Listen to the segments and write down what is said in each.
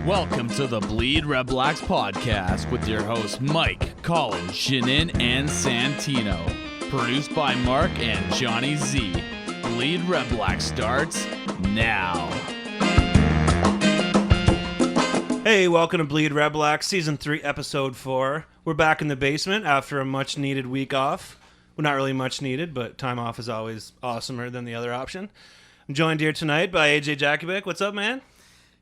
Welcome to the BleedRedblacks Podcast with your hosts Mike, Colin, Shinin, and Santino. Produced by Mark and Johnny Z. BleedRedblacks starts now. Hey, welcome to BleedRedblacks Season 3, Episode 4. We're back in the basement after a much-needed week off. Well, not really much needed, but time off is always awesomer than the other option. I'm joined here tonight by AJ Jakubec. What's up, man?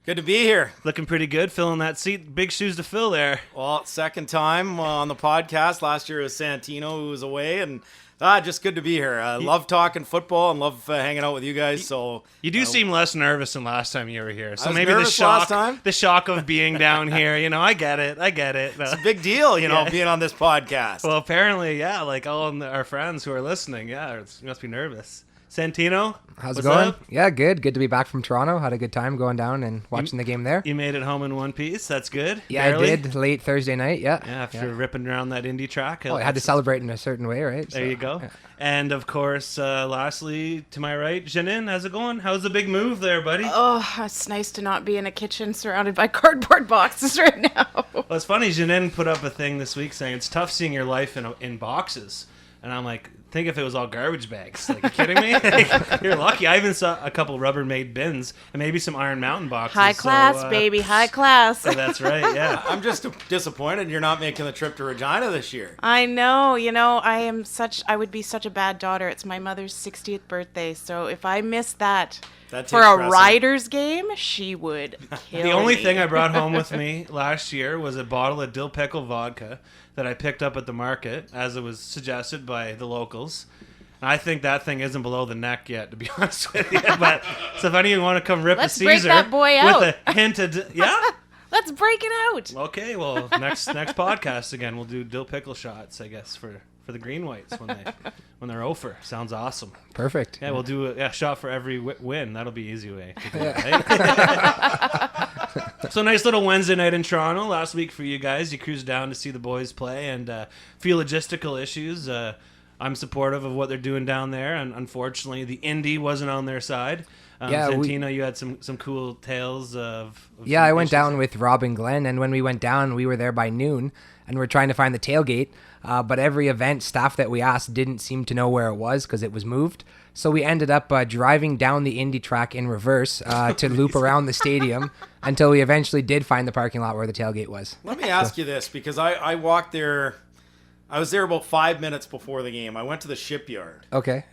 Good to be here. Looking pretty good, filling that seat. Big shoes to fill there. Well, second time on the podcast. Last year was Santino, who was away, and just good to be here. I love talking football and love hanging out with you guys. So you do seem less nervous than last time you were here. So I was maybe nervous last time? the shock of being down here. You know, I get it. It's a big deal, being on this podcast. Well, apparently, yeah. Like all our friends who are listening, you must be nervous. Santino, how's it what's going? up? Yeah, good. Good to be back from Toronto. Had a good time going down and watching the game there. You made it home in one piece. That's good. Yeah, Barely. I did. Late Thursday night. Yeah. After ripping around that indie track. I had to celebrate in a certain way, right? There you go. Yeah. And of course, lastly, to my right, Janine, how's it going? How's the big move there, buddy? Oh, it's nice to not be in a kitchen surrounded by cardboard boxes right now. Well, it's funny. Janine put up a thing this week saying it's tough seeing your life in boxes. And I'm like, think if it was all garbage bags. Like, you kidding me? You're lucky. I even saw a couple Rubbermaid bins and maybe some Iron Mountain boxes. High class, baby. High class. So that's right, yeah. I'm just disappointed you're not making the trip to Regina this year. I know. I would be such a bad daughter. It's my mother's 60th birthday. So if I miss that for a Riders game, she would kill me. The only thing I brought home with me last year was a bottle of dill pickle vodka that I picked up at the market, as it was suggested by the locals. And I think that thing isn't below the neck yet, to be honest with you. But so if any of you want to come rip a Caesar break that boy out. With a hint of Let's break it out. Okay, well, next podcast again, we'll do dill pickle shots, I guess, for the Green Whites when they're over. Sounds awesome. Perfect. Yeah, we'll do a shot for every win. That'll be easy way to do it, right? So nice little Wednesday night in Toronto last week for you guys. You cruised down to see the boys play, and a few logistical issues. I'm supportive of what they're doing down there, and unfortunately the Indy wasn't on their side. Santino, you had some cool tales of I went down with Rob and Glenn, and when we went down, we were there by noon, and we're trying to find the tailgate. But every event staff that we asked didn't seem to know where it was because it was moved. So we ended up driving down the Indy track in reverse to loop around the stadium until we eventually did find the parking lot where the tailgate was. Let me ask you this, because I walked there. I was there about 5 minutes before the game. I went to the shipyard. Okay.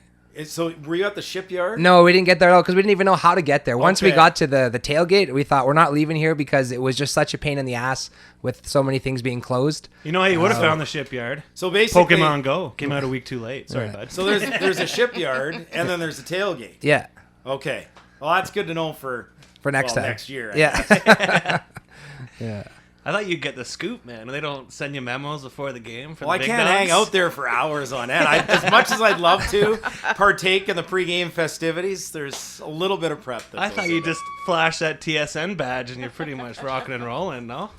So were you at the shipyard? No, we didn't get there at all because we didn't even know how to get there. Once we got to the tailgate, we thought we're not leaving here because it was just such a pain in the ass with so many things being closed. You know how you would have found the shipyard? So basically, Pokemon Go came out a week too late. Sorry, bud. So there's a shipyard and then there's a tailgate. Yeah. Okay. Well, that's good to know for next time. Next year. Yeah. Yeah. I thought you'd get the scoop, man. They don't send you memos before the game for I the big can't dogs. hang out there for hours on end. As much as I'd love to partake in the pregame festivities, there's a little bit of prep. I thought you just flashed that TSN badge and you're pretty much rocking and rolling, no?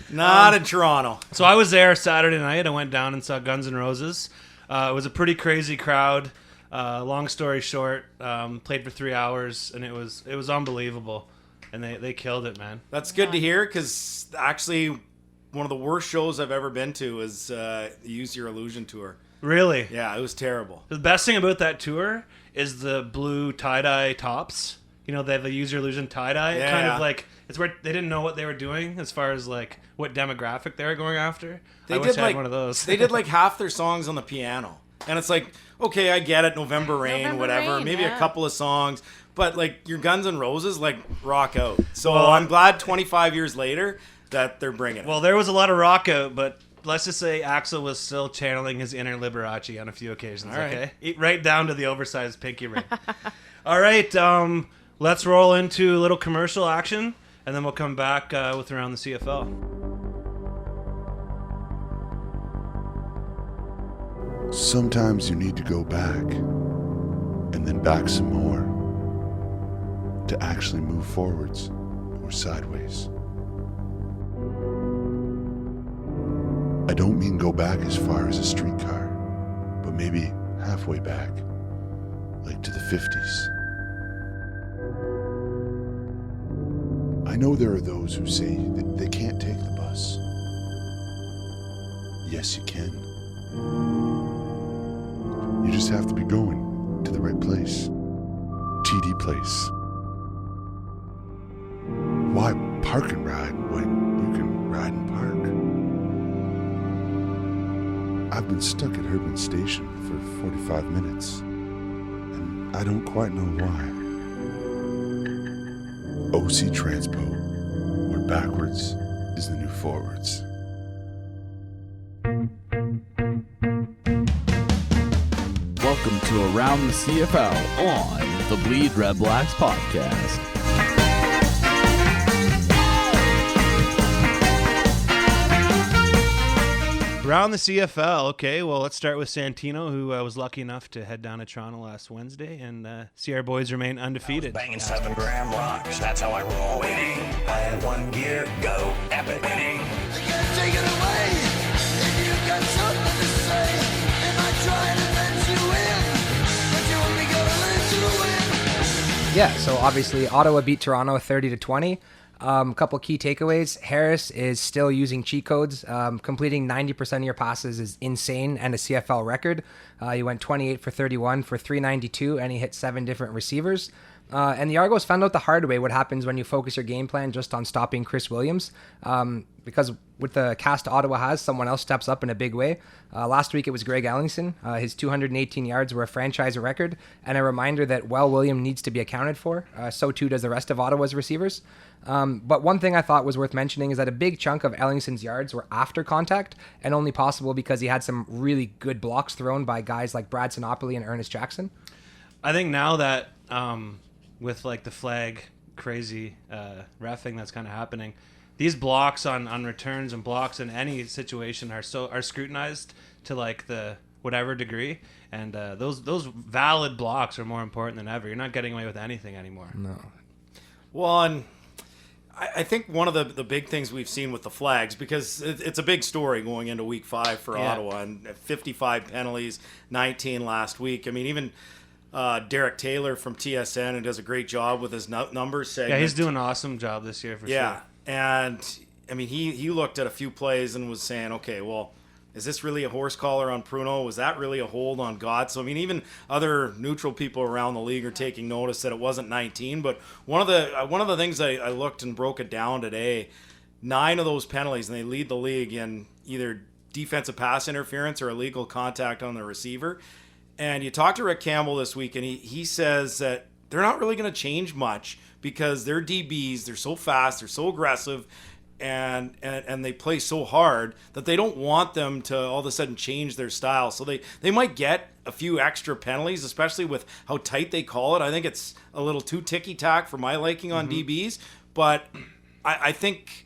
Not in Toronto. So I was there Saturday night. I went down and saw Guns N' Roses. It was a pretty crazy crowd. Long story short, played for 3 hours, and it was unbelievable. And they killed it, man. That's good to hear, because actually one of the worst shows I've ever been to is the Use Your Illusion tour. Really? Yeah, it was terrible. The best thing about that tour is the blue tie-dye tops. You know, they have the Use Your Illusion tie-dye. Yeah, kind of like, it's where they didn't know what they were doing as far as like what demographic they were going after. I wish I had one of those. They did like half their songs on the piano. And it's like, okay, I get it, November Rain, whatever, maybe a couple of songs. But, like, your Guns N' Roses, like, rock out. So I'm glad 25 years later that they're bringing it. Well, there was a lot of rock out, but let's just say Axl was still channeling his inner Liberace on a few occasions, okay? Right down to the oversized pinky ring. All right, let's roll into a little commercial action, and then we'll come back with Around the CFL. Sometimes you need to go back, and then back some more, to actually move forwards or sideways. I don't mean go back as far as a streetcar, but maybe halfway back, like to the 50s. I know there are those who say that they can't take the bus. Yes, you can. You just have to be going to the right place. TD Place. Why park and ride when you can ride and park? I've been stuck at Herman Station for 45 minutes, and I don't quite know why. OC Transpo, where backwards is the new forwards. Welcome to Around the CFL on the BleedRedblacks Podcast. Around the CFL, okay, well, let's start with Santino, who was lucky enough to head down to Toronto last Wednesday and see our boys remain undefeated. Banging 7-gram rocks, that's how I roll. Winning, I had one gear, go, epic. Winning. You can't take it away if you've got something to say. If I try to let you in, but you only gotta learn to win. Yeah, so obviously Ottawa beat Toronto 30-20. A couple key takeaways. Harris is still using cheat codes. Completing 90% of your passes is insane and a CFL record. He went 28 for 31 for 392, and he hit 7 different receivers. And the Argos found out the hard way what happens when you focus your game plan just on stopping Chris Williams. Because with the cast Ottawa has, someone else steps up in a big way. Last week it was Greg Ellingson. His 218 yards were a franchise record, and a reminder that William needs to be accounted for. So too does the rest of Ottawa's receivers. But one thing I thought was worth mentioning is that a big chunk of Ellingson's yards were after contact, and only possible because he had some really good blocks thrown by guys like Brad Sinopoli and Ernest Jackson. I think now that with like the flag crazy reffing that's kind of happening, these blocks on returns and blocks in any situation are scrutinized to like the whatever degree, and those valid blocks are more important than ever. You're not getting away with anything anymore. No. Well, and I think one of the big things we've seen with the flags, because it's a big story going into week 5 for Ottawa, and 55 penalties, 19 last week. I mean, even Derek Taylor from TSN, who does a great job with his numbers segment. Yeah, he's doing an awesome job this year for sure. Yeah, and I mean, he looked at a few plays and was saying, okay, well, is this really a horse collar on Pruno? Was that really a hold on God? So, I mean, even other neutral people around the league are taking notice that it wasn't 19. But one of the things I looked and broke it down today, 9 of those penalties, and they lead the league in either defensive pass interference or illegal contact on the receiver. And you talked to Rick Campbell this week, and he says that they're not really going to change much because they're DBs, they're so fast, they're so aggressive, and they play so hard that they don't want them to all of a sudden change their style. So they might get a few extra penalties, especially with how tight they call it. I think it's a little too ticky-tack for my liking on DBs, but I think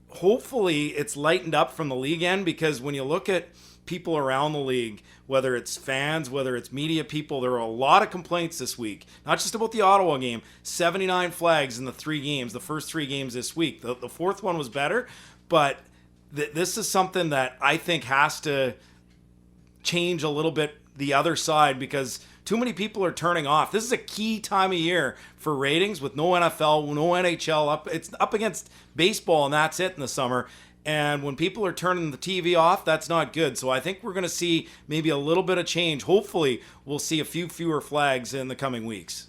hopefully it's lightened up from the league end, because when you look at people around the league, whether it's fans, whether it's media people, there are a lot of complaints this week, not just about the Ottawa game. 79 flags in the first 3 games this week. The fourth one was better, but this is something that I think has to change a little bit the other side, because too many people are turning off. This is a key time of year for ratings with no NFL, no NHL it's up against baseball, and that's it in the summer. And when people are turning the TV off, that's not good. So I think we're going to see maybe a little bit of change. Hopefully, we'll see a few fewer flags in the coming weeks.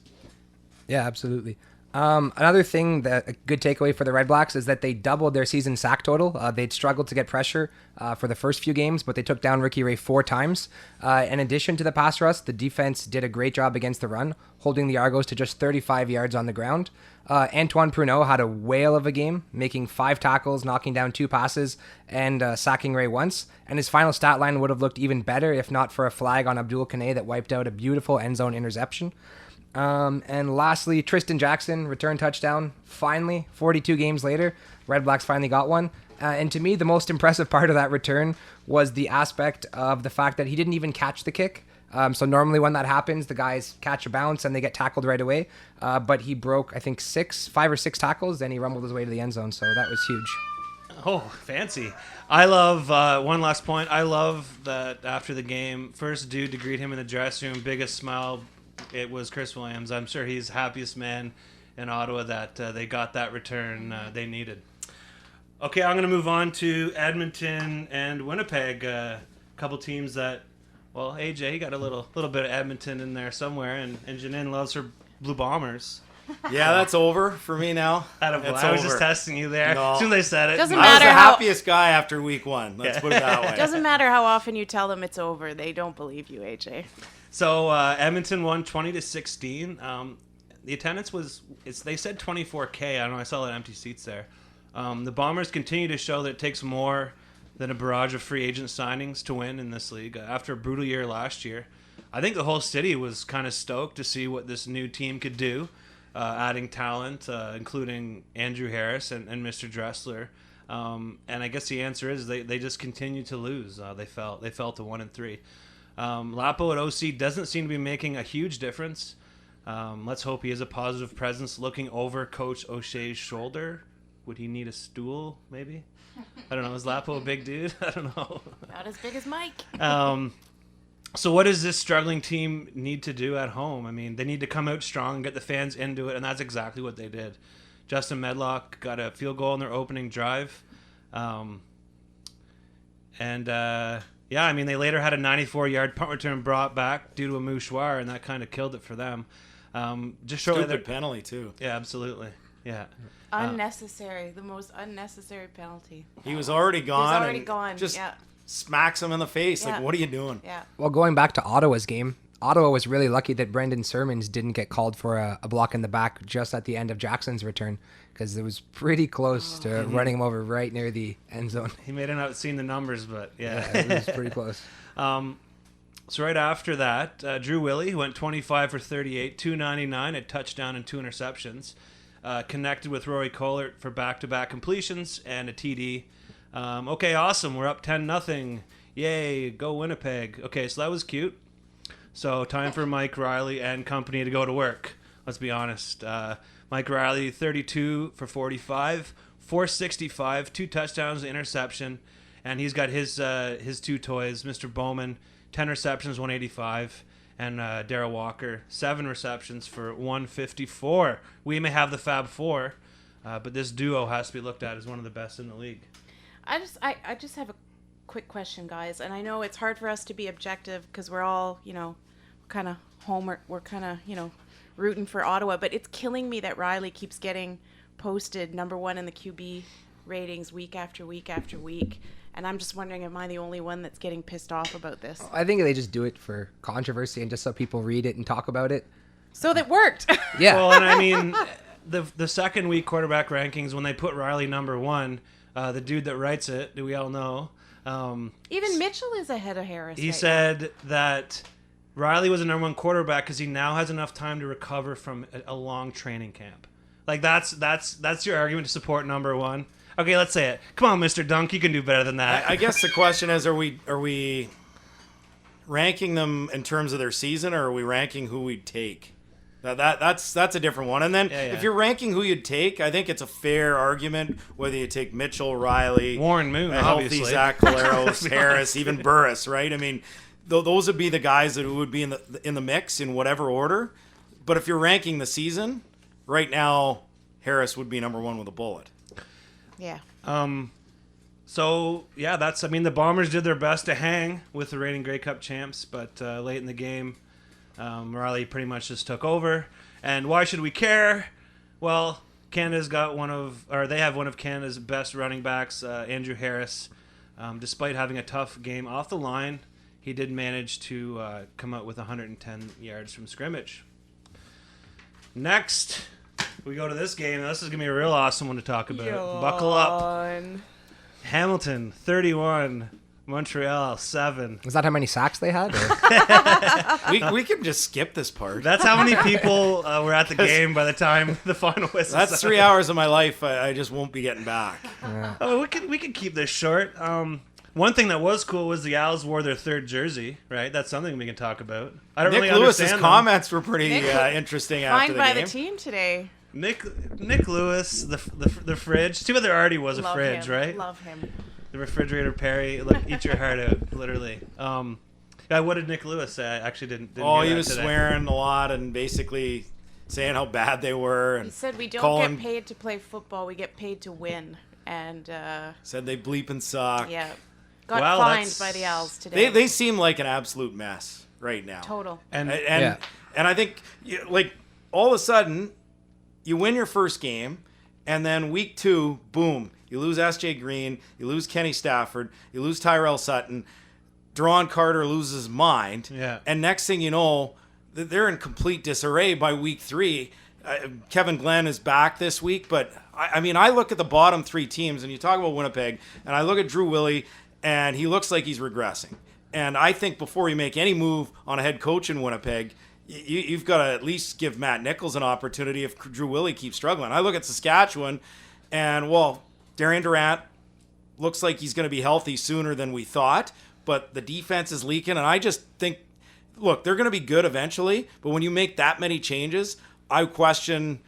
Yeah, absolutely. Another thing, that a good takeaway for the Red Blacks is that they doubled their season sack total. They'd struggled to get pressure for the first few games, but they took down Ricky Ray 4 times. In addition to the pass rush, the defense did a great job against the run, holding the Argos to just 35 yards on the ground. Antoine Pruneau had a whale of a game, making 5 tackles, knocking down 2 passes, and sacking Ray once. And his final stat line would have looked even better if not for a flag on Abdul Kane that wiped out a beautiful end zone interception. And lastly, Tristan Jackson, return touchdown. Finally, 42 games later, Red Blacks finally got one. And to me, the most impressive part of that return was the aspect of the fact that he didn't even catch the kick. So normally when that happens, the guys catch a bounce and they get tackled right away. But he broke, I think, 5 or 6 tackles, then he rumbled his way to the end zone. So that was huge. Oh, fancy. I love, one last point, I love that after the game, first dude to greet him in the dressing room, biggest smile, it was Chris Williams. I'm sure he's happiest man in Ottawa that they got that return they needed. Okay, I'm going to move on to Edmonton and Winnipeg. A couple teams that, well, AJ, you got a little bit of Edmonton in there somewhere, and Janine loves her Blue Bombers. Yeah, that's over for me now. I was just testing you there. No. As soon as they said it. Doesn't I was matter the how happiest guy after week 1. Let's put it that way. doesn't matter how often you tell them it's over. They don't believe you, AJ. So Edmonton won 20-16. The attendance they said 24K. I don't know. I saw empty seats there. The Bombers continue to show that it takes more than a barrage of free agent signings to win in this league. After a brutal year last year, I think the whole city was kind of stoked to see what this new team could do. Adding talent, including Andrew Harris and Mr. Dressler, and I guess the answer is they just continue to lose. They fell to 1-3. Lapo at OC doesn't seem to be making a huge difference. Let's hope he is a positive presence looking over Coach O'Shea's shoulder. Would he need a stool? Maybe. I don't know. Is Lapo a big dude? I don't know. Not as big as Mike. So what does this struggling team need to do at home? I mean, they need to come out strong and get the fans into it, and that's exactly what they did. Justin Medlock got a field goal in their opening drive. I mean, they later had a 94-yard punt return brought back due to a mouchoir, and that kind of killed it for them. Just shortly Stupid penalty, too. Yeah, absolutely. Yeah. Unnecessary. The most unnecessary penalty. He was already gone. Gone. Just yeah. smacks him in the face. Yeah. Like, what are you doing? Yeah. Well, going back to Ottawa's game, Ottawa was really lucky that Brendan Sermons didn't get called for a block in the back just at the end of Jackson's return, because it was pretty close to running him over right near the end zone. He may have not seen the numbers, but yeah. It was pretty close. So right after that, Drew Willie, who went 25 for 38, 299, a touchdown and 2 interceptions, connected with Rory Collert for back-to-back completions and a TD. Okay, awesome. We're up 10-0. Yay, go Winnipeg. Okay, so that was cute. So time for Mike Riley and company to go to work. Let's be honest. Mike Riley, 32 for 45, 465, 2 touchdowns, an interception, and he's got his 2 toys. Mr. Bowman, 10 receptions, 185, and Darryl Walker, 7 receptions for 154. We may have the Fab Four, but this duo has to be looked at as one of the best in the league. I just have a quick question, guys, and I know it's hard for us to be objective because we're all, kind of we're kind of, rooting for Ottawa, but it's killing me that Riley keeps getting posted number 1 in the QB ratings week after week after week, and I'm just wondering, am I the only one that's getting pissed off about this? I think they just do it for controversy and just so people read it and talk about it. So that worked. Yeah. Well, and I mean, the second week quarterback rankings, when they put Riley number 1, the dude that writes it, do we all know? Even Mitchell is ahead of Harris. He right said that Riley was a number 1 quarterback because he now has enough time to recover from a long training camp. Like that's your argument to support number 1. Okay, let's say it. Come on, Mr. Dunk, you can do better than that. I guess the question is, are we ranking them in terms of their season, or are we ranking who we'd take? That's a different one. And then if you're ranking who you'd take, I think it's a fair argument whether you take Mitchell, Riley, Warren Moon, healthy obviously, Zach Collaros, Harris, even Burris, right? I mean, those would be the guys that would be in the mix in whatever order. But if you're ranking the season, right now, Harris would be number 1 with a bullet. Yeah. So yeah, the Bombers did their best to hang with the reigning Grey Cup champs, but late in the game, Riley pretty much just took over. And why should we care? Well, Canada's got they have one of Canada's best running backs, Andrew Harris. Despite having a tough game off the line, he did manage to come out with 110 yards from scrimmage. Next, we go to this game. This is going to be a real awesome one to talk about. Yawn. Buckle up. Hamilton, 31. Montreal, 7. Is that how many sacks they had? Or? we can just skip this part. That's how many people were at the game by the time the final whistle. That's 3 hours of my life I just won't be getting back. Yeah. Oh, we can keep this short. One thing that was cool was the Owls wore their 3rd jersey, right? That's something we can talk about. I don't Nick really Lewis's understand comments were pretty interesting after Fined the by game. the team today. Nick Lewis, the fridge. Too bad there already was a Love fridge, him. right? Love him. The refrigerator Perry, look, eat your heart out, literally. What did Nick Lewis say? I actually didn't he hear was that today. swearing a lot and basically saying how bad they were. And He said we don't calling, get paid to play football, we get paid to win. And said they bleeping suck. yeah, got Well, fined by the Owls today. They seem like an absolute mess right now. Total. And And I think, like, all of a sudden, you win your first game, and then week 2, boom, you lose S.J. Green, you lose Kenny Stafford, you lose Tyrell Sutton, Deron Carter loses his mind, and next thing you know, they're in complete disarray by week 3. Kevin Glenn is back this week, but I mean, I look at the bottom 3 teams, and you talk about Winnipeg, and I look at Drew Willie, and he looks like he's regressing. And I think before you make any move on a head coach in Winnipeg, you've got to at least give Matt Nichols an opportunity if Drew Willie keeps struggling. I look at Saskatchewan, and, well, Darian Durant looks like he's going to be healthy sooner than we thought, but the defense is leaking, and I just think, look, they're going to be good eventually, but when you make that many changes, I question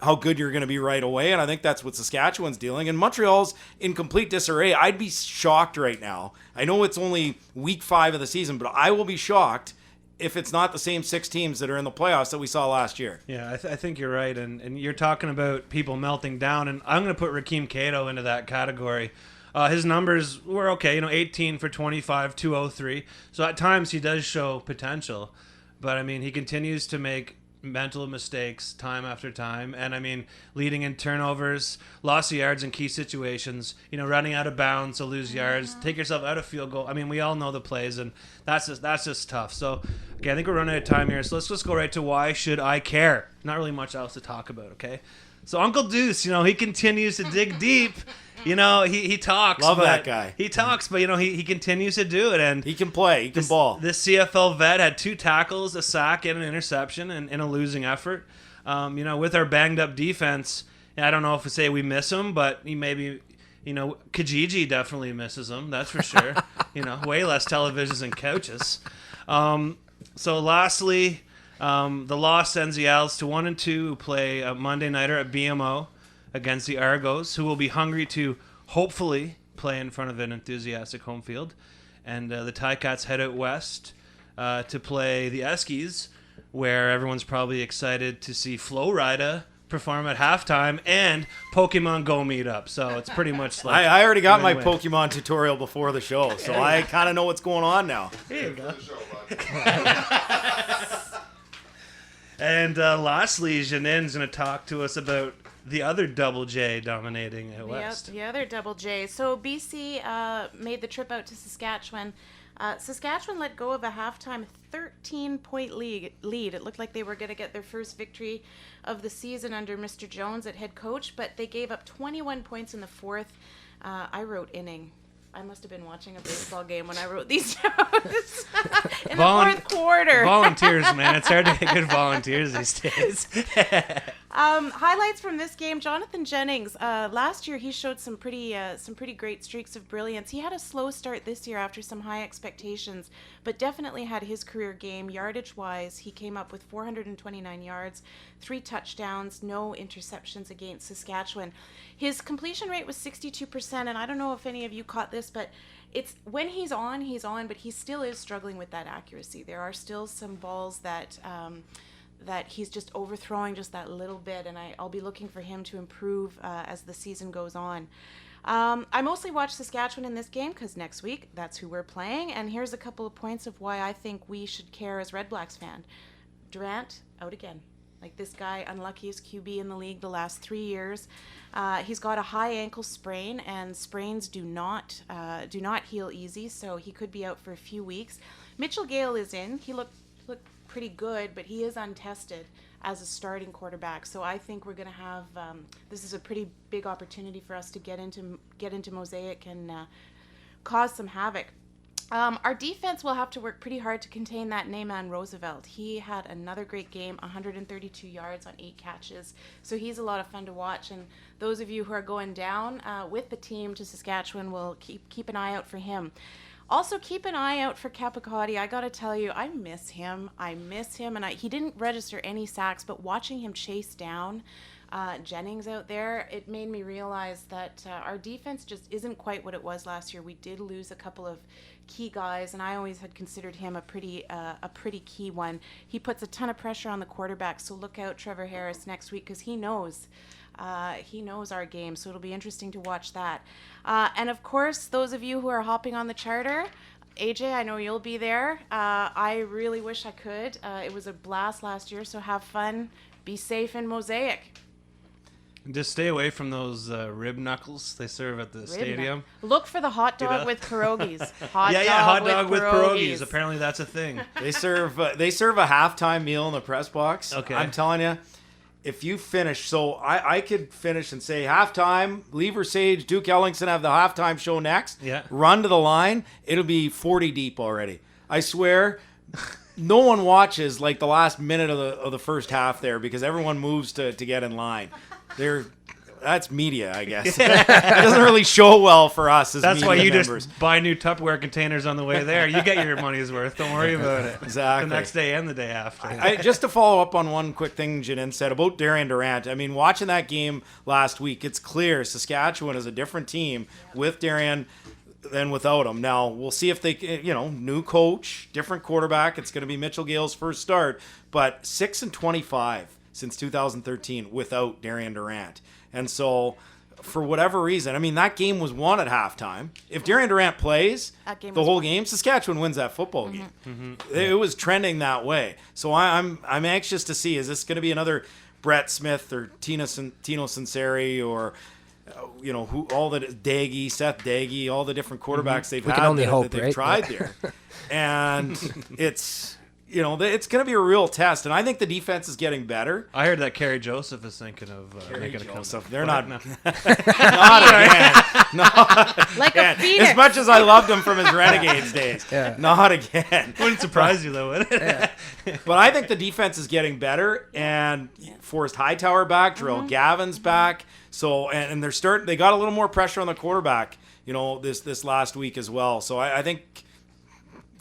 how good you're going to be right away, and I think that's what Saskatchewan's dealing. And Montreal's in complete disarray. I'd be shocked right now. I know it's only week 5 of the season, but I will be shocked if it's not the same 6 teams that are in the playoffs that we saw last year. Yeah, I think you're right. And you're talking about people melting down, and I'm going to put Rakeem Cato into that category. His numbers were okay, 18 for 25, 203. So at times he does show potential. But, I mean, he continues to make mental mistakes time after time, and I mean, leading in turnovers, loss of yards in key situations, running out of bounds to lose yards, take yourself out of field goal. I mean, we all know the plays, and that's just tough. So, okay, I think we're running out of time here, so let's just go right to why should I care? Not really much else to talk about, okay? So Uncle Deuce, he continues to dig deep. He talks. Love that guy. He talks, but he continues to do it, and he can play. He can ball. This CFL vet had 2 tackles, a sack, and an interception, in a losing effort. With our banged up defense, I don't know if we say we miss him, but he maybe, Kijiji definitely misses him. That's for sure. Way less televisions and couches. So lastly, the loss sends the Owls to 1-2, who play a Monday nighter at BMO against the Argos, who will be hungry to hopefully play in front of an enthusiastic home field. And the Ticats head out west to play the Eskies, where everyone's probably excited to see Flo Rida perform at halftime and Pokemon Go meet up. So it's pretty much like I already got my win-win. Pokemon tutorial before the show, so I kind of know what's going on now. Here you go. And lastly, Janin's going to talk to us about the other Double J dominating out west. The other Double J. So BC made the trip out to Saskatchewan. Saskatchewan let go of a halftime 13-point lead. It looked like they were going to get their first victory of the season under Mr. Jones at head coach, but they gave up 21 points in the 4th. I wrote inning. I must have been watching a baseball game when I wrote these down. In the 4th quarter. Volunteers, man. It's hard to get good volunteers these days. Highlights from this game: Jonathan Jennings. Last year, he showed some pretty great streaks of brilliance. He had a slow start this year after some high expectations, but definitely had his career game. Yardage-wise, he came up with 429 yards, 3 touchdowns, no interceptions against Saskatchewan. His completion rate was 62%, and I don't know if any of you caught this, but it's when he's on, but he still is struggling with that accuracy. There are still some balls that he's just overthrowing just that little bit, and I'll be looking for him to improve as the season goes on. I mostly watched Saskatchewan in this game because next week, that's who we're playing, and here's a couple of points of why I think we should care as Red Blacks fan. Durant, out again. Like, this guy, unluckiest QB in the league the last 3 years. He's got a high ankle sprain, and sprains do not heal easy, so he could be out for a few weeks. Mitchell Gale is in. He looked pretty good, but he is untested as a starting quarterback. So I think we're going to have this is a pretty big opportunity for us to get into Mosaic and cause some havoc. Our defense will have to work pretty hard to contain that Neyman Roosevelt. He had another great game, 132 yards on 8 catches. So he's a lot of fun to watch. And those of you who are going down with the team to Saskatchewan will keep an eye out for him. Also, keep an eye out for Capicotti. I got to tell you, I miss him. And he didn't register any sacks, but watching him chase down Jennings out there, it made me realize that our defense just isn't quite what it was last year. We did lose a couple of key guys, and I always had considered him a pretty key one. He puts a ton of pressure on the quarterback, so look out Trevor Harris next week, because he knows our game, so it'll be interesting to watch that. And of course, those of you who are hopping on the charter, AJ, I know you'll be there. I really wish I could. It was a blast last year, so have fun. Be safe in Mosaic. Just stay away from those rib knuckles they serve at the stadium. Look for the hot dog with pierogies. Hot dog with pierogies. Apparently that's a thing. They serve a halftime meal in the press box. Okay. I'm telling you, if you finish, so I could finish and say halftime, Lever Sage, Duke Ellingson have the halftime show next. Yeah. Run to the line. It'll be 40 deep already. I swear. No one watches like the last minute of the first half there because everyone moves to get in line. That's media, I guess. It doesn't really show well for us as That's media why you members. just buy new Tupperware containers on the way there. You get your money's worth. Don't worry about it. Exactly. The next day and the day after. Just to follow up on one quick thing Janine said about Darian Durant. I mean, watching that game last week, it's clear Saskatchewan is a different team with Darian than without him. Now, we'll see if they, new coach, different quarterback. It's going to be Mitchell Gale's first start, but 6-25 since 2013 without Darian Durant. And so, for whatever reason, I mean, that game was won at halftime. If Darian Durant plays the whole game, Saskatchewan wins that football game. Mm-hmm. It was trending that way. So I'm anxious to see, is this going to be another Brett Smith or Tino Sinceri or who all the Daggy, Seth Daggy, all the different quarterbacks they've had that they've tried there. And it's it's going to be a real test, and I think the defense is getting better. I heard that Kerry Joseph is thinking of making a comeback. They're not again. Not like again. A phoenix. As much as I loved him from his Renegades days, not again. Wouldn't surprise you though, would it? But I think the defense is getting better, and Forrest Hightower back, Jarrell Gavin's back. So and they got a little more pressure on the quarterback, this last week as well. So I think.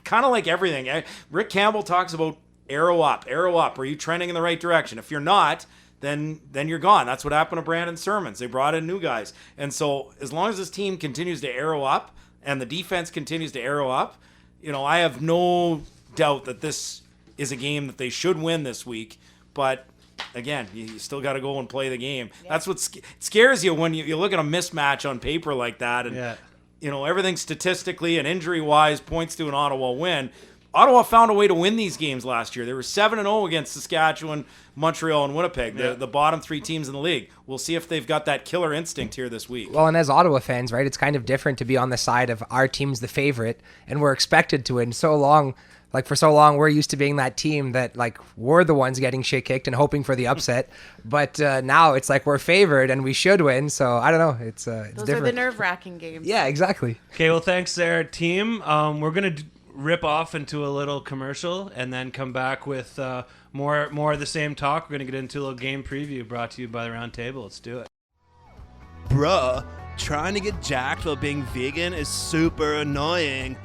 Kind of like everything. Rick Campbell talks about arrow up. Are you trending in the right direction? If you're not, then you're gone. That's what happened to Brandon Sermons. They brought in new guys. And so as long as this team continues to arrow up and the defense continues to arrow up, I have no doubt that this is a game that they should win this week. But again, you still got to go and play the game. Yeah. That's what scares you when you look at a mismatch on paper like that. And everything statistically and injury-wise points to an Ottawa win. Ottawa found a way to win these games last year. They were 7-0 against Saskatchewan, Montreal, and Winnipeg, the bottom three teams in the league. We'll see if they've got that killer instinct here this week. Well, and as Ottawa fans, right, it's kind of different to be on the side of our team's the favorite, and we're expected to win so long. Like, for so long, we're used to being that team that, we're the ones getting shit kicked and hoping for the upset. But now it's like we're favored and we should win. So, I don't know. It's different. Those are the nerve-wracking games. Yeah, exactly. Okay, well, thanks there, team. We're going to rip off into a little commercial and then come back with more of the same talk. We're going to get into a little game preview brought to you by the Round Table. Let's do it. Bruh, trying to get jacked while being vegan is super annoying.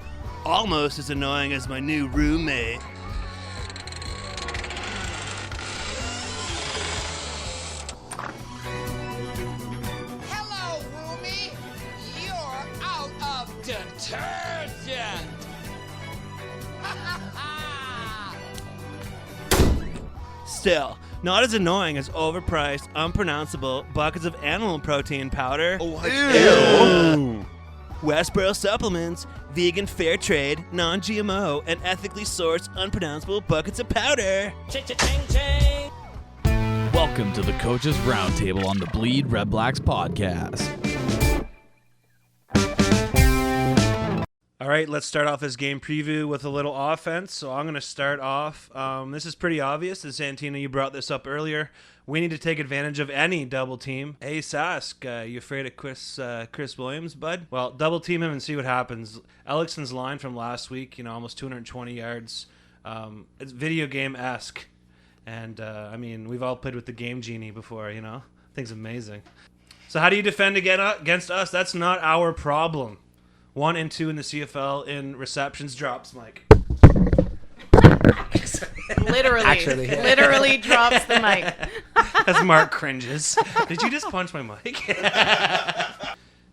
Almost as annoying as my new roommate. Hello, roomie. You're out of detergent. Still, not as annoying as overpriced, unpronounceable buckets of animal protein powder. Ew. Westboro Supplements, vegan, fair trade, non-GMO, and ethically sourced, unpronounceable buckets of powder. Ching-ching-ching. Welcome to the Coaches Roundtable on the Bleed Red Blacks Podcast. All right, let's start off this game preview with a little offense. So I'm going to start off. This is pretty obvious. As Santino, you brought this up earlier. We need to take advantage of any double team. Hey, Sask, you afraid of Chris Williams, bud? Well, double team him and see what happens. Ellickson's line from last week, almost 220 yards. It's video game-esque. And, we've all played with the Game Genie before, Thing's amazing. So how do you defend against us? That's not our problem. 1 and 2 in the CFL in receptions drops, Mike. Literally. Actually, yeah. Literally drops the mic. As Mark cringes. Did you just punch my mic?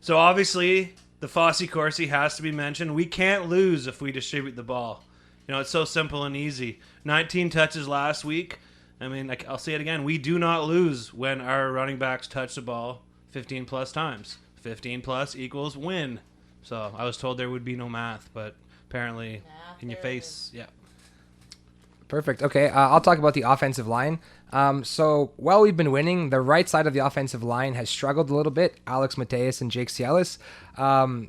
So obviously, the Fosse Corsi has to be mentioned. We can't lose if we distribute the ball. You know, it's so simple and easy. 19 touches last week. I mean, I'll say it again. We do not lose when our running backs touch the ball 15 plus times. 15 plus equals win. So I was told there would be no math, but apparently in your face, yeah. Perfect. Okay, I'll talk about the offensive line. So while we've been winning, the right side of the offensive line has struggled a little bit. Alex Mateus and Jake Cielis.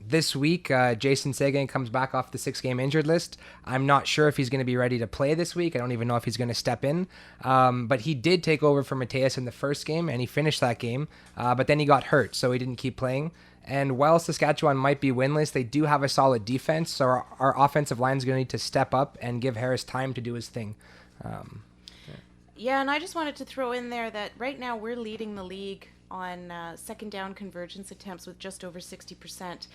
This week, Jason Seguin comes back off the 6-game injured list. I'm not sure if he's going to be ready to play this week. I don't even know if he's going to step in. But he did take over for Mateus in the first game, and he finished that game. But then he got hurt, so he didn't keep playing. And while Saskatchewan might be winless, they do have a solid defense, so our offensive line is going to need to step up and give Harris time to do his thing. Yeah, and I just wanted to throw in there that right now we're leading the league on second down convergence attempts with just over 60%.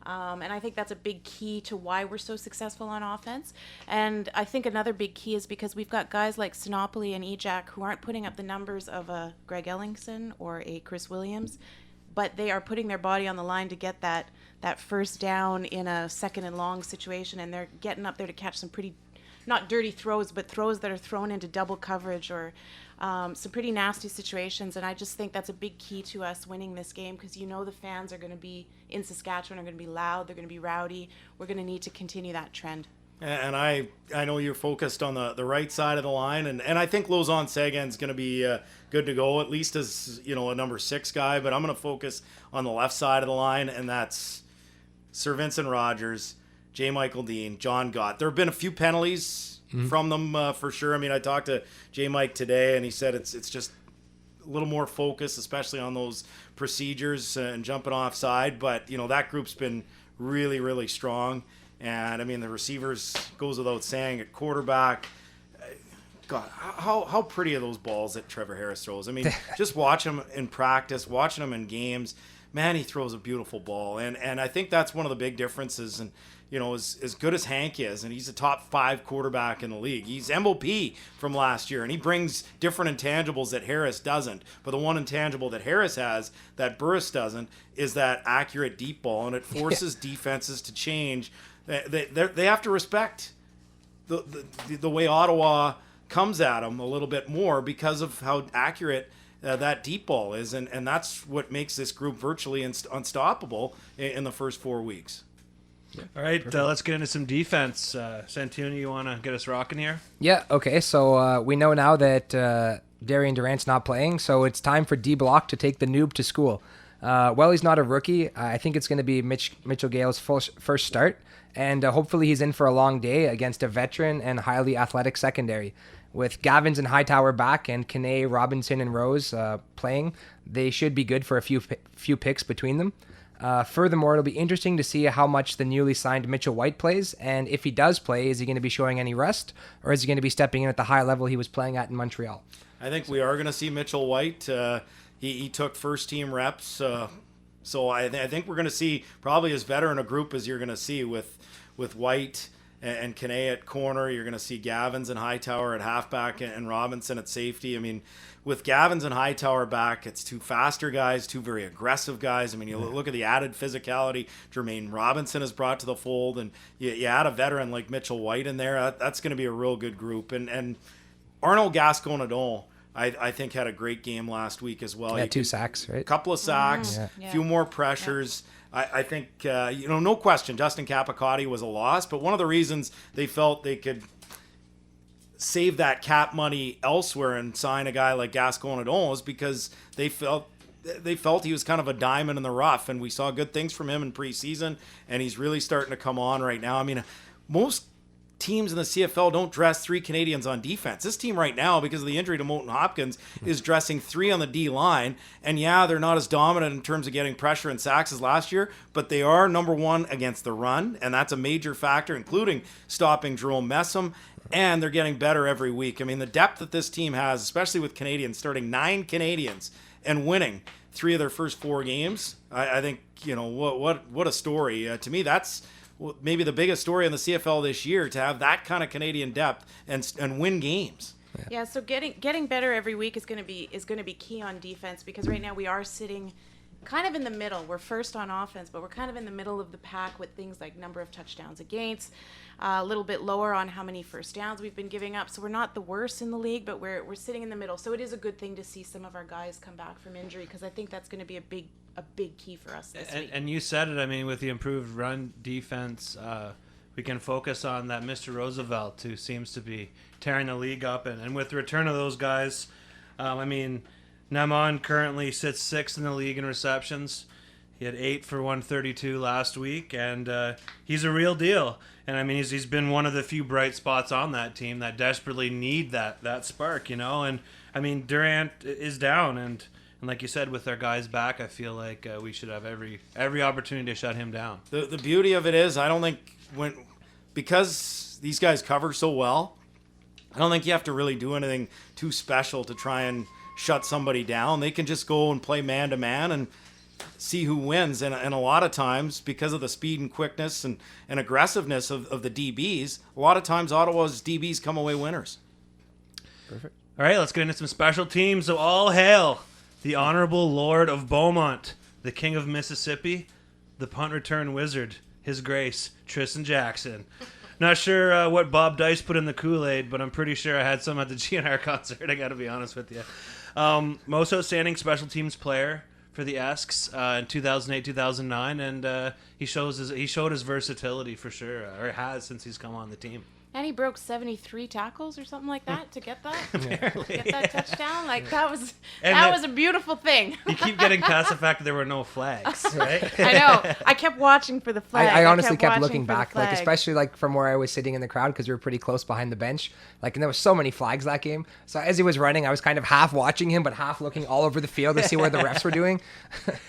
And I think that's a big key to why we're so successful on offense. And I think another big key is because we've got guys like Sinopoli and Ejak who aren't putting up the numbers of a Greg Ellingson or a Chris Williams, but they are putting their body on the line to get that first down in a second and long situation, and they're getting up there to catch some pretty, not dirty throws, but throws that are thrown into double coverage or some pretty nasty situations. And I just think that's a big key to us winning this game, because you know the fans are going to be in Saskatchewan, are going to be loud, they're going to be rowdy. We're going to need to continue that trend. And I know you're focused on the right side of the line, and I think Lozon Seguin's going to be good to go, at least as, you know, a number 6 guy. But I'm going to focus on the left side of the line, and that's Sir Vincent Rogers, J. Michael Dean, John Gott. There have been a few penalties from them for sure. I mean, I talked to J. Mike today, and he said it's just a little more focus, especially on those procedures and jumping offside. But, you know, that group's been really, really strong. And, I mean, the receivers goes without saying. At quarterback, God, how pretty are those balls that Trevor Harris throws? I mean, just watching him in practice, watching him in games, man, he throws a beautiful ball. And I think that's one of the big differences. And, you know, as good as Hank is, and he's a top 5 quarterback in the league. He's MOP from last year, and he brings different intangibles that Harris doesn't. But the one intangible that Harris has that Burris doesn't is that accurate deep ball, and it forces defenses to change. They have to respect the way Ottawa comes at them a little bit more because of how accurate that deep ball is, and that's what makes this group virtually unstoppable in the first 4 weeks. All right, let's get into some defense. Santino, you want to get us rocking here? Yeah, okay. So we know now that Darian Durant's not playing, so it's time for D-Block to take the noob to school. Well, he's not a rookie. I think it's going to be Mitchell Gale's first start, and hopefully he's in for a long day against a veteran and highly athletic secondary. With Gavins and Hightower back and Kane, Robinson, and Rose playing, they should be good for a few picks between them. Furthermore, it'll be interesting to see how much the newly signed Mitchell White plays, and if he does play, is he going to be showing any rust, or is he going to be stepping in at the high level he was playing at in Montreal? I think we are going to see Mitchell White. He took first-team reps, so I think we're going to see probably as veteran a group as you're going to see with White and Kane at corner. You're going to see Gavins and Hightower at halfback and Robinson at safety. I mean, with Gavins and Hightower back, it's 2 faster guys, 2 very aggressive guys. I mean, you look at the added physicality Jermaine Robinson has brought to the fold, and you add a veteran like Mitchell White in there, that's going to be a real good group. And Arnold Gascon-Adon, I think, had a great game last week as well. Yeah, 2 sacks, right? A couple of sacks, a few more pressures. I think, no question, Justin Capicotti was a loss, but one of the reasons they felt they could save that cap money elsewhere and sign a guy like Gascon-Adon is because they felt he was kind of a diamond in the rough, and we saw good things from him in preseason, and he's really starting to come on right now. I mean, most teams in the CFL don't dress 3 Canadians on defense. This team right now, because of the injury to Moulton Hopkins, is dressing 3 on the D line. And yeah, they're not as dominant in terms of getting pressure and sacks as last year, but they are number 1 against the run, and that's a major factor, including stopping Jerome Messam. And they're getting better every week. I mean, the depth that this team has, especially with Canadians, starting 9 Canadians and winning 3 of their first 4 games, I think, what a story. To me, that's maybe the biggest story in the CFL this year, to have that kind of Canadian depth and win games. Yeah, so getting better every week is going to be key on defense, because right now we are sitting kind of in the middle. We're first on offense, but we're kind of in the middle of the pack with things like number of touchdowns against, a little bit lower on how many first downs we've been giving up. So we're not the worst in the league, but we're sitting in the middle. So it is a good thing to see some of our guys come back from injury, because I think that's going to be a big key for us this week. And you said it. I mean, with the improved run defense, we can focus on that Mr. Roosevelt, who seems to be tearing the league up. And with the return of those guys, I mean, Naman currently sits 6th in the league in receptions. He had 8 for 132 last week, and he's a real deal. And I mean, he's been one of the few bright spots on that team that desperately need that spark, you know. And I mean, Durant is down, and like you said, with our guys back, I feel like we should have every opportunity to shut him down. The beauty of it is, I don't think because these guys cover so well, I don't think you have to really do anything too special to try and shut somebody down. They can just go and play man-to-man and see who wins. And a lot of times, because of the speed and quickness and aggressiveness of the DBs, a lot of times Ottawa's DBs come away winners. Perfect. All right, let's get into some special teams. So all hail the Honorable Lord of Beaumont, the King of Mississippi, the punt return wizard, His Grace, Tristan Jackson. Not sure what Bob Dice put in the Kool-Aid, but I'm pretty sure I had some at the GNR concert, I got to be honest with you. Most outstanding special teams player for the Esks in 2008-2009, and he showed his versatility for sure, or has since he's come on the team. And he broke 73 tackles or something like that to get that. Apparently. Get that touchdown. Like, that was a beautiful thing. You keep getting past the fact that there were no flags, right? I know. I kept watching for the flag. I honestly kept looking watching for the back, like flag. especially like from where I was sitting in the crowd, because we were pretty close behind the bench. Like, and there was so many flags that game. So as he was running, I was kind of half watching him, but half looking all over the field to see where the refs were doing.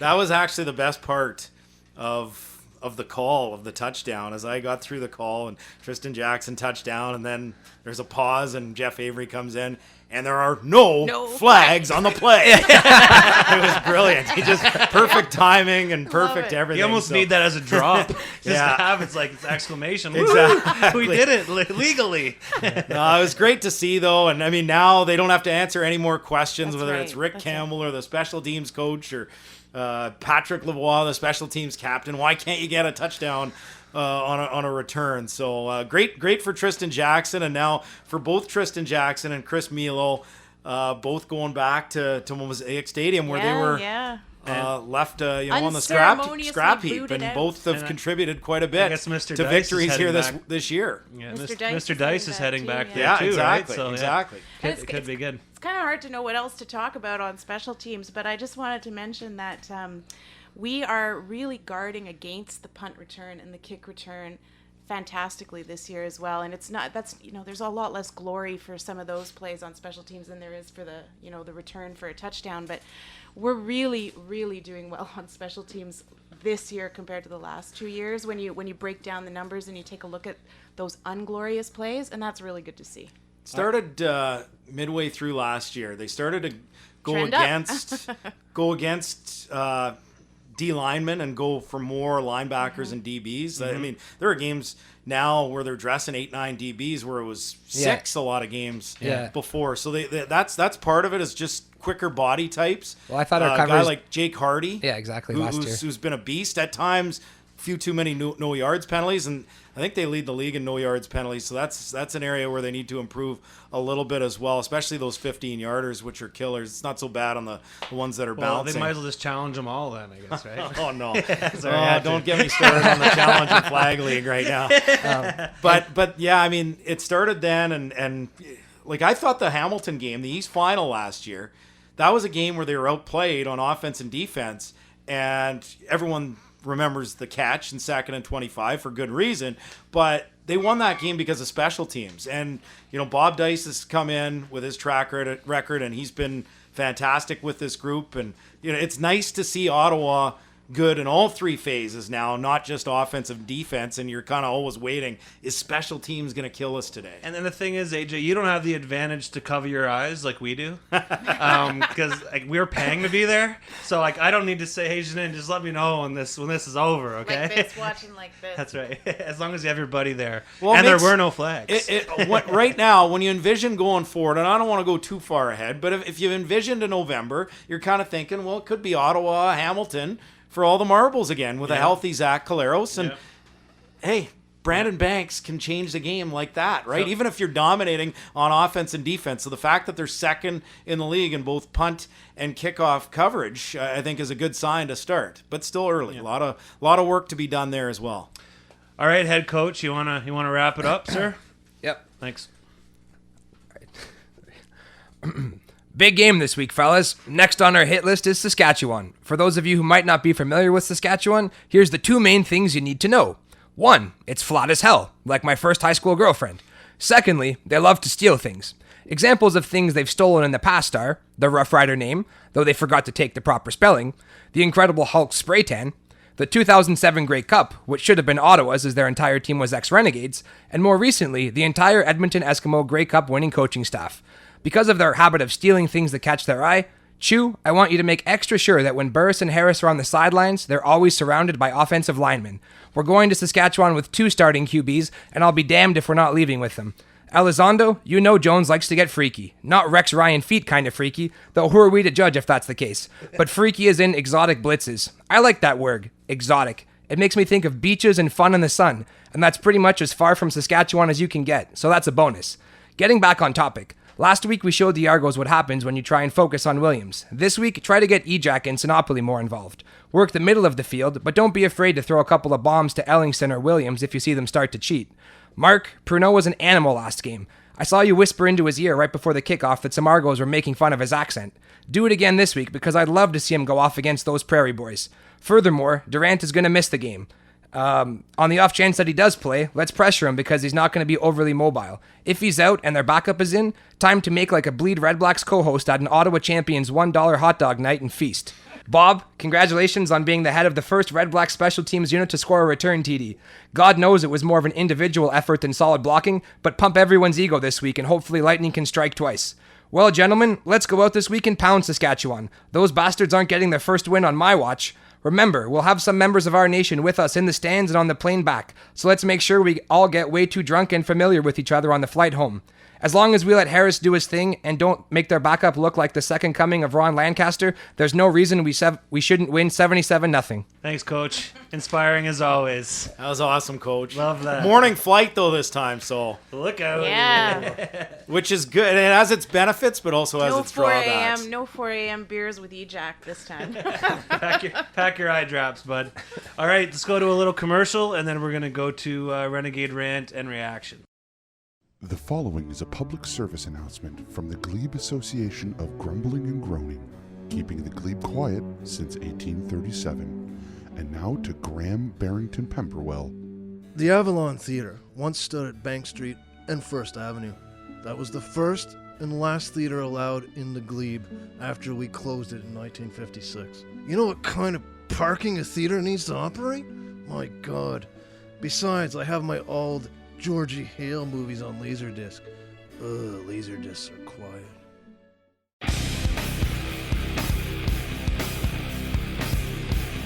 That was actually the best part of the call of the touchdown, as I got through the call and Tristan Jackson touchdown, and then there's a pause and Jeff Avery comes in and there are no flags on the play. It was brilliant. He just perfect timing and perfect everything. You almost need that as a drop. Just to have it's exclamation. Exactly. We did it legally. It was great to see, though, and I mean, now they don't have to answer any more questions. That's whether right. it's Rick That's Campbell or the special teams coach or Patrick Lavoie, the special teams captain. Why can't you get a touchdown on a return? So great for Tristan Jackson, and now for both Tristan Jackson and Chris Milo, both going back to Mosaic Stadium where they were left on the scrap heap, and both have contributed quite a bit to Dice victories here this year. Yeah, Mr. Dice is heading back there yeah, too, exactly, right? So, exactly. It could be good. It's kind of hard to know what else to talk about on special teams, but I just wanted to mention that we are really guarding against the punt return and the kick return fantastically this year as well. And there's a lot less glory for some of those plays on special teams than there is for the return for a touchdown. But we're really, really doing well on special teams this year compared to the last 2 years when you break down the numbers and you take a look at those unglorious plays, and that's really good to see. Started midway through last year. They started to go against D linemen and go for more linebackers and DBs. I mean, there are games now where they're dressing 8-9 DBs where it was 6 a lot of games before. So that's part of it, is just quicker body types. Well, I thought our a guy covers like Jake Hardy, last year, who's been a beast at times. Few too many no yards penalties, and I think they lead the league in no yards penalties. So that's an area where they need to improve a little bit as well, especially those 15-yarders, which are killers. It's not so bad on the ones that are bouncing. They might as well just challenge them all then, I guess, right? Oh no! Don't get me started on the challenge and flag league right now. But yeah, I mean, it started then, and like I thought the Hamilton game, the East Final last year, that was a game where they were outplayed on offense and defense, and everyone remembers the catch in 2nd and 25 for good reason, but they won that game because of special teams. And Bob Dice has come in with his track record, and he's been fantastic with this group. And it's nice to see Ottawa good in all three phases now, not just offensive, defense, and you're kind of always waiting. Is special teams going to kill us today? And then the thing is, AJ, you don't have the advantage to cover your eyes like we do, because we're paying to be there. So I don't need to say, hey, Janine, just let me know when this is over, okay? Like this, watching like this. That's right. As long as you have your buddy there, Well, and there makes- were no flags. Right now, when you envision going forward, and I don't want to go too far ahead, but if you envisioned a November, you're kind of thinking, well, it could be Ottawa, Hamilton for all the marbles again with a healthy Zach Caleros. And hey, Brandon Banks can change the game like that, right? So- Even if you're dominating on offense and defense. So the fact that they're second in the league in both punt and kickoff coverage, I think, is a good sign to start. But still early. A lot of work to be done there as well. All right, head coach, you wanna wrap it up, sir? Yep. Thanks. Big game this week, fellas. Next on our hit list is Saskatchewan. For those of you who might not be familiar with Saskatchewan, here's the two main things you need to know. One, it's flat as hell, like my first high school girlfriend. Secondly, they love to steal things. Examples of things they've stolen in the past are the Rough Rider name, though they forgot to take the proper spelling, the Incredible Hulk spray tan, the 2007 Grey Cup, which should have been Ottawa's as their entire team was ex-Renegades, and more recently, the entire Edmonton Eskimo Grey Cup winning coaching staff. Because of their habit of stealing things that catch their eye, Chew, I want you to make extra sure that when Burris and Harris are on the sidelines, they're always surrounded by offensive linemen. We're going to Saskatchewan with 2 starting QBs, and I'll be damned if we're not leaving with them. Elizondo, you know Jones likes to get freaky. Not Rex Ryan feet kind of freaky, though who are we to judge if that's the case. But freaky is in exotic blitzes. I like that word, exotic. It makes me think of beaches and fun in the sun, and that's pretty much as far from Saskatchewan as you can get, so that's a bonus. Getting back on topic. Last week we showed the Argos what happens when you try and focus on Williams. This week, try to get Ejak and Sinopoli more involved. Work the middle of the field, but don't be afraid to throw a couple of bombs to Ellingson or Williams if you see them start to cheat. Mark, Pruneau was an animal last game. I saw you whisper into his ear right before the kickoff that some Argos were making fun of his accent. Do it again this week because I'd love to see him go off against those Prairie boys. Furthermore, Durant is going to miss the game. On the off chance that he does play, let's pressure him because he's not going to be overly mobile. If he's out and their backup is in, time to make like a Bleed Red Blacks co-host at an Ottawa Champions $1 hot dog night and feast. Bob, congratulations on being the head of the first Red Black special teams unit to score a return TD. God knows it was more of an individual effort than solid blocking, but pump everyone's ego this week and hopefully lightning can strike twice. Well, gentlemen, let's go out this week and pound Saskatchewan. Those bastards aren't getting their first win on my watch. Remember, we'll have some members of our nation with us in the stands and on the plane back, so let's make sure we all get way too drunk and familiar with each other on the flight home. As long as we let Harris do his thing and don't make their backup look like the second coming of Ron Lancaster, there's no reason we shouldn't win 77-0. Thanks, Coach. Inspiring as always. That was awesome, Coach. Love that. Morning flight, though, this time, so. Look out. Yeah. Which is good. It has its benefits, but also has No its 4 drawbacks. a.m. No 4 a.m. beers with Ejak this time. Pack your eye drops, bud. All right, let's go to a little commercial, and then we're going to go to Renegade Rant and Reaction. The following is a public service announcement from the Glebe Association of Grumbling and Groaning, keeping the glebe quiet since 1837. And now to Graham Barrington Pemberwell. The Avalon Theatre once stood at Bank Street and First Avenue. That was the first and last theatre allowed in the glebe after we closed it in 1956. You know what kind of parking a theatre needs to operate? My God. Besides, I have my old Georgie Hale movies on Laserdisc. Ugh, Laserdiscs are quiet.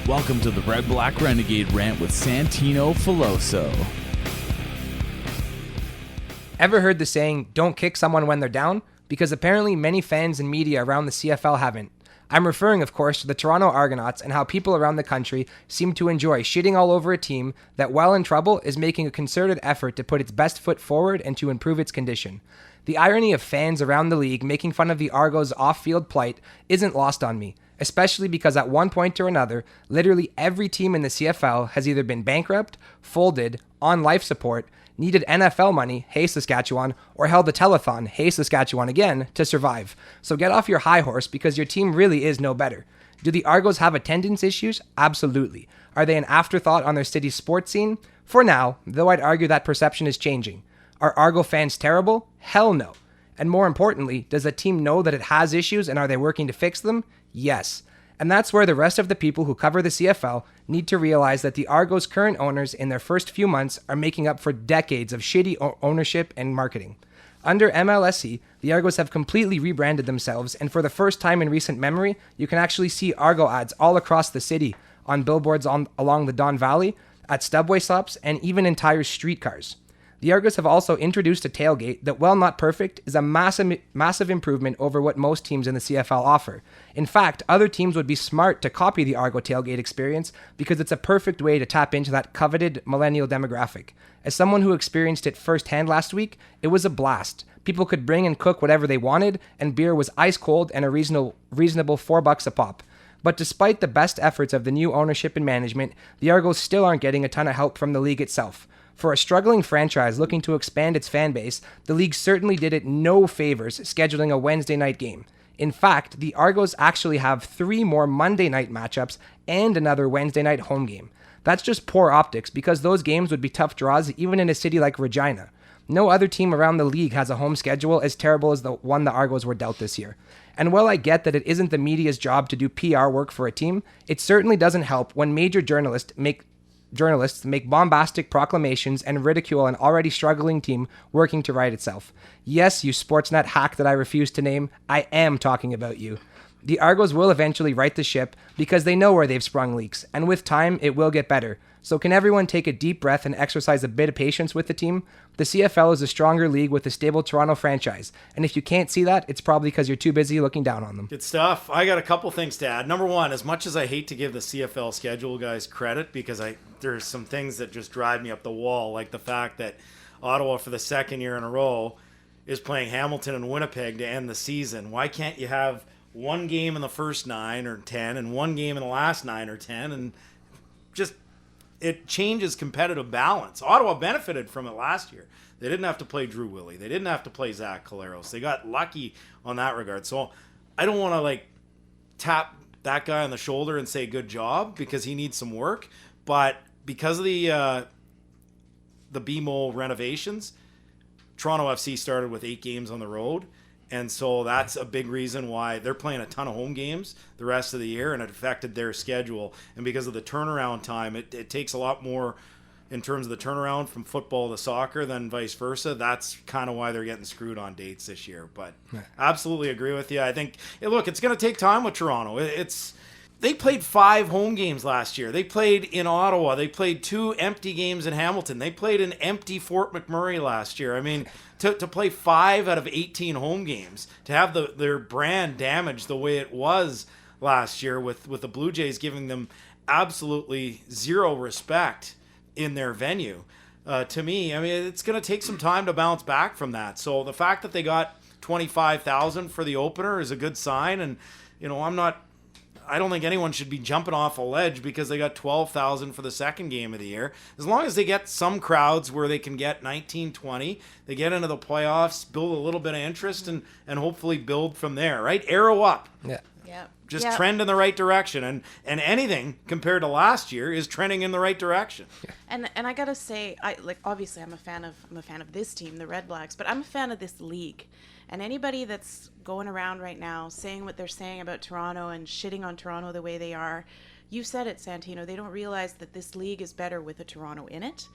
Welcome to the Red Black Renegade Rant with Santino Filoso. Ever heard the saying, don't kick someone when they're down? Because apparently many fans and media around the CFL haven't. I'm referring, of course, to the Toronto Argonauts and how people around the country seem to enjoy shitting all over a team that, while in trouble, is making a concerted effort to put its best foot forward and to improve its condition. The irony of fans around the league making fun of the Argos' off-field plight isn't lost on me, especially because at one point or another, literally every team in the CFL has either been bankrupt, folded, on life support, needed NFL money, hey Saskatchewan, or held a telethon, hey Saskatchewan again, to survive. So get off your high horse because your team really is no better. Do the Argos have attendance issues? Absolutely. Are they an afterthought on their city's sports scene? For now, though I'd argue that perception is changing. Are Argo fans terrible? Hell no. And more importantly, does the team know that it has issues and are they working to fix them? Yes. And that's where the rest of the people who cover the CFL need to realize that the Argos' current owners in their first few months are making up for decades of shitty ownership and marketing. Under MLSE, the Argos have completely rebranded themselves, and for the first time in recent memory, you can actually see Argo ads all across the city, on billboards along the Don Valley, at subway stops, and even entire streetcars. The Argos have also introduced a tailgate that, while not perfect, is a massive improvement over what most teams in the CFL offer. In fact, other teams would be smart to copy the Argo tailgate experience because it's a perfect way to tap into that coveted millennial demographic. As someone who experienced it firsthand last week, it was a blast. People could bring and cook whatever they wanted, and beer was ice cold and a reasonable $4 a pop. But despite the best efforts of the new ownership and management, the Argos still aren't getting a ton of help from the league itself. For a struggling franchise looking to expand its fan base, the league certainly did it no favors scheduling a Wednesday night game. In fact, the Argos actually have 3 more Monday night matchups and another Wednesday night home game. That's just poor optics because those games would be tough draws even in a city like Regina. No other team around the league has a home schedule as terrible as the one the Argos were dealt this year. And while I get that it isn't the media's job to do PR work for a team, it certainly doesn't help when major journalists make bombastic proclamations and ridicule an already struggling team working to right itself. Yes, you Sportsnet hack that I refuse to name, I am talking about you. The Argos will eventually right the ship because they know where they've sprung leaks, and with time, it will get better. So can everyone take a deep breath and exercise a bit of patience with the team? The CFL is a stronger league with a stable Toronto franchise, and if you can't see that, it's probably because you're too busy looking down on them. Good stuff. I got a couple things to add. Number one, as much as I hate to give the CFL schedule guys credit because there's some things that just drive me up the wall, like the fact that Ottawa for the second year in a row is playing Hamilton and Winnipeg to end the season. Why can't you have one game in the first 9 or 10 and one game in the last 9 or 10 and just it changes competitive balance. Ottawa benefited from it last year. They didn't have to play Drew Willie. They didn't have to play Zach Collaros. They got lucky on that regard. So I don't want to tap that guy on the shoulder and say good job because he needs some work. But because of the BMO renovations, Toronto FC started with 8 games on the road. And so that's a big reason why they're playing a ton of home games the rest of the year, and it affected their schedule. And because of the turnaround time, it takes a lot more in terms of the turnaround from football to soccer than vice versa. That's kind of why they're getting screwed on dates this year. But absolutely agree with you. I think, it's going to take time with Toronto. They played 5 home games last year. They played in Ottawa. They played 2 empty games in Hamilton. They played an empty Fort McMurray last year. I mean, to play 5 out of 18 home games, to have their brand damaged the way it was last year with the Blue Jays giving them absolutely zero respect in their venue, to me, I mean, it's going to take some time to bounce back from that. So the fact that they got 25,000 for the opener is a good sign. And, I don't think anyone should be jumping off a ledge because they got 12,000 for the second game of the year. As long as they get some crowds where they can get 19, 20, they get into the playoffs, build a little bit of interest, and hopefully build from there, right? Arrow up. Yeah. Just trend in the right direction. And anything compared to last year is trending in the right direction. And I gotta say, obviously I'm a fan of this team, the Red Blacks, but I'm a fan of this league. And anybody that's going around right now saying what they're saying about Toronto and shitting on Toronto the way they are, you said it, Santino. They don't realize that this league is better with a Toronto in it.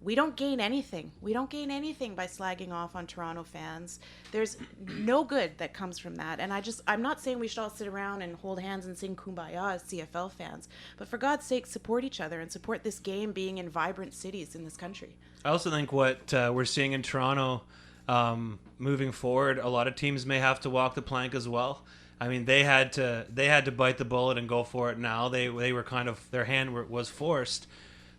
We don't gain anything. We don't gain anything by slagging off on Toronto fans. There's no good that comes from that. And I'm not saying we should all sit around and hold hands and sing Kumbaya as CFL fans. But for God's sake, support each other and support this game being in vibrant cities in this country. I also think what we're seeing in Toronto moving forward, a lot of teams may have to walk the plank as well. I mean, they had to bite the bullet and go for it now. They were kind of, their hand was forced.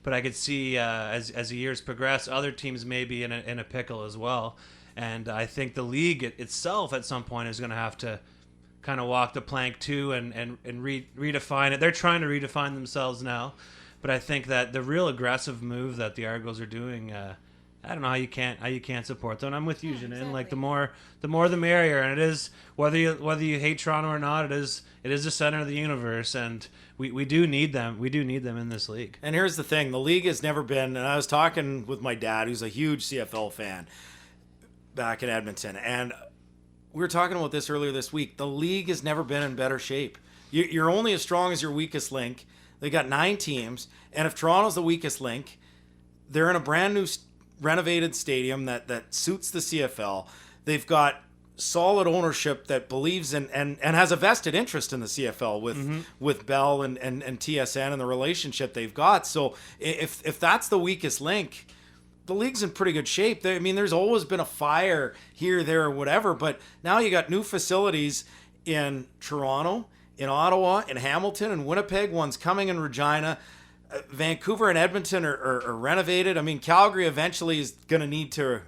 But I could see as the years progress, other teams may be in a pickle as well. And I think the league itself at some point is going to have to kind of walk the plank too and redefine it. They're trying to redefine themselves now. But I think that the real aggressive move that the Argos are doing, I don't know how you can't support them. And I'm with you, Janine. Exactly. Like the more the merrier. And it is whether you hate Toronto or not, it is the center of the universe, and we do need them. We do need them in this league. And here's the thing: the league has never been. And I was talking with my dad, who's a huge CFL fan, back in Edmonton, and we were talking about this earlier this week. The league has never been in better shape. You're only as strong as your weakest link. They got 9 teams, and if Toronto's the weakest link, they're in a brand new renovated stadium that suits the CFL. They've got solid ownership that believes in and has a vested interest in the CFL with Bell and TSN and the relationship they've got. So if that's the weakest link, the league's in pretty good shape. There's always been a fire here, there, or whatever, but now you got new facilities in Toronto, in Ottawa, in Hamilton, and Winnipeg. One's coming in Regina. Vancouver and Edmonton are renovated. Calgary eventually is going to need to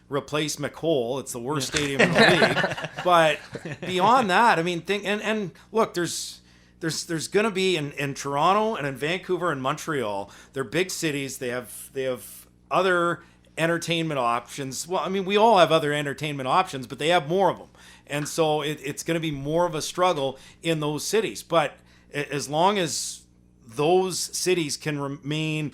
replace McCole. It's the worst stadium in the league. But beyond that, and look, there's going to be in Toronto and in Vancouver and Montreal. They're big cities. They have other entertainment options. Well, we all have other entertainment options, but they have more of them. And so it's going to be more of a struggle in those cities. But as long as those cities can remain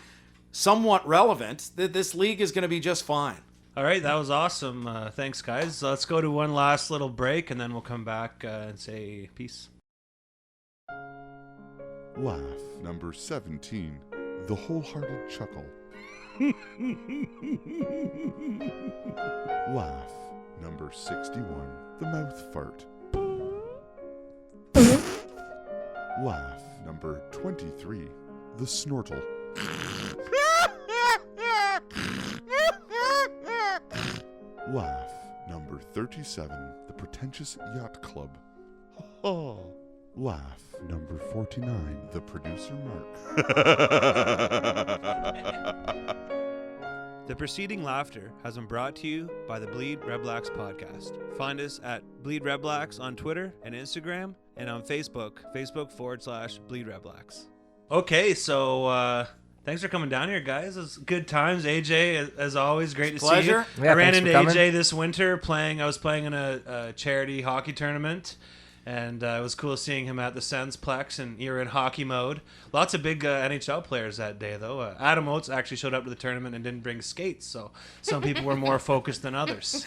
somewhat relevant, this league is going to be just fine. All right, that was awesome. Thanks, guys. Let's go to one last little break, and then we'll come back and say peace. Laugh number 17, the wholehearted chuckle. Laugh number 61, the mouth fart. Laugh number 23, the snortle. Laugh number 37, the pretentious yacht club. Laugh number 49, the producer Mark. The preceding laughter has been brought to you by the BleedRedblacks Podcast. Find us at BleedRedblacks on Twitter and Instagram, and on Facebook, Facebook.com/BleedRedblacks. Okay, so thanks for coming down here, guys. It was good times. AJ, as always, great to see you. Yeah, I ran thanks into for coming. AJ this winter I was playing in a charity hockey tournament. And it was cool seeing him at the Sensplex, and you're in hockey mode. Lots of big NHL players that day, though. Adam Oates actually showed up to the tournament and didn't bring skates, so some people were more focused than others.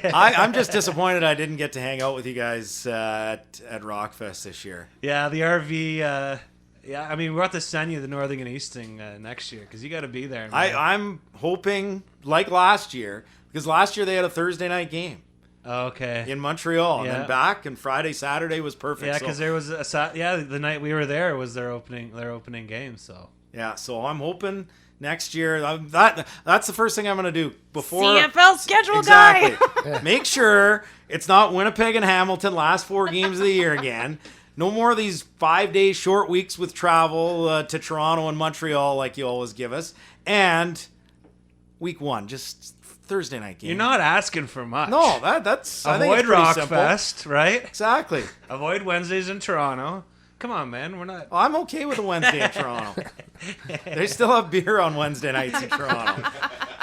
I'm just disappointed I didn't get to hang out with you guys at Rockfest this year. Yeah, the RV... we'll have to send you the Northern and Easting next year, because you got to be there, man. I'm hoping, like last year, because last year they had a Thursday night game. Okay. In Montreal, Yeah. and then back, and Friday, Saturday was perfect. Yeah, because there was the night we were there was their opening game. So yeah, so I'm hoping next year that's the first thing I'm going to do before CFL schedule exactly. guy. Make sure it's not Winnipeg and Hamilton last 4 games of the year again. No more of these 5-day short weeks with travel to Toronto and Montreal like you always give us. And week 1, just Thursday night game. You're not asking for much. No, that's I think avoid it's pretty Rockfest, right? Exactly. Avoid Wednesdays in Toronto. Come on, man. We're not. Well, I'm okay with a Wednesday in Toronto. They still have beer on Wednesday nights in Toronto.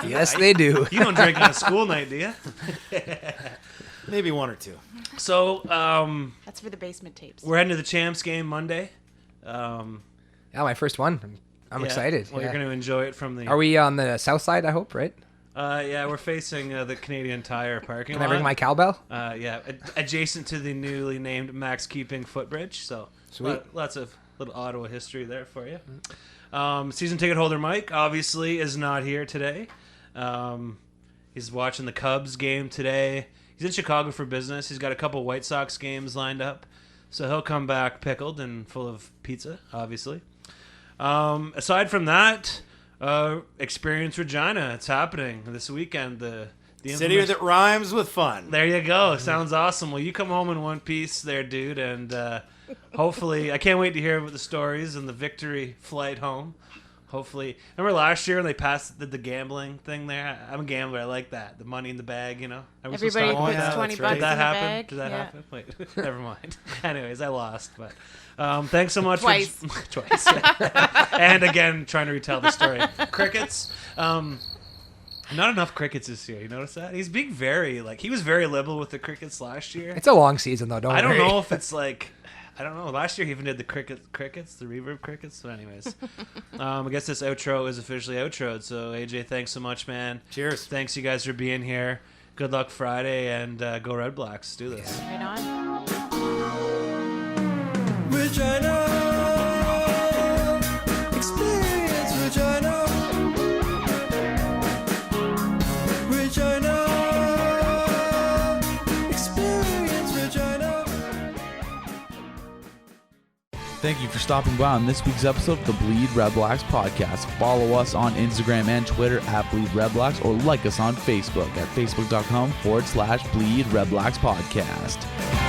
Yes, they do. You don't drink on a school night, do you? Maybe 1 or 2. So, That's for the basement tapes. we're heading to the Champs game Monday. Yeah, my first one. I'm excited. Well, yeah. you're going to enjoy it from the. Are we on the south side, I hope, right? Yeah, we're facing the Canadian Tire parking lot. Can I bring my cowbell? Yeah, adjacent to the newly named Max Keeping footbridge. So, Sweet. Lots of little Ottawa history there for you. Season ticket holder Mike obviously is not here today. He's watching the Cubs game today. He's in Chicago for business. He's got a couple White Sox games lined up, so he'll come back pickled and full of pizza, obviously. Aside from that, Experience Regina. It's happening this weekend. The City infamous- that rhymes with fun. There you go. Sounds awesome. Well, you come home in one piece there, dude, and hopefully, I can't wait to hear about the stories and the victory flight home. Hopefully, remember last year when they passed the gambling thing there? I'm a gambler. I like that. The money in the bag, you know. Are we supposed to Everybody talk puts about 20 that? bucks Did that in the happen? bag. Did that Yeah. happen? Wait, never mind. Anyways, I lost, but thanks so much Twice. for twice. And again, trying to retell the story. Crickets. Not enough crickets this year. You notice that? He's being he was very liberal with the crickets last year. It's a long season, though. I don't worry. know if it's I don't know. Last year he even did the crickets, the reverb crickets. So anyways, I guess this outro is officially outroed. So AJ, thanks so much, man. Cheers. Thanks you guys for being here. Good luck Friday, and go Red Blacks. Do this. Right on. Regina. Experience Regina. Regina. Experience Regina. Thank you for stopping by on this week's episode of the Bleed Red Blacks podcast. Follow us on Instagram and Twitter at BleedRedblacks or like us on Facebook at facebook.com/BleedRedblacks podcast.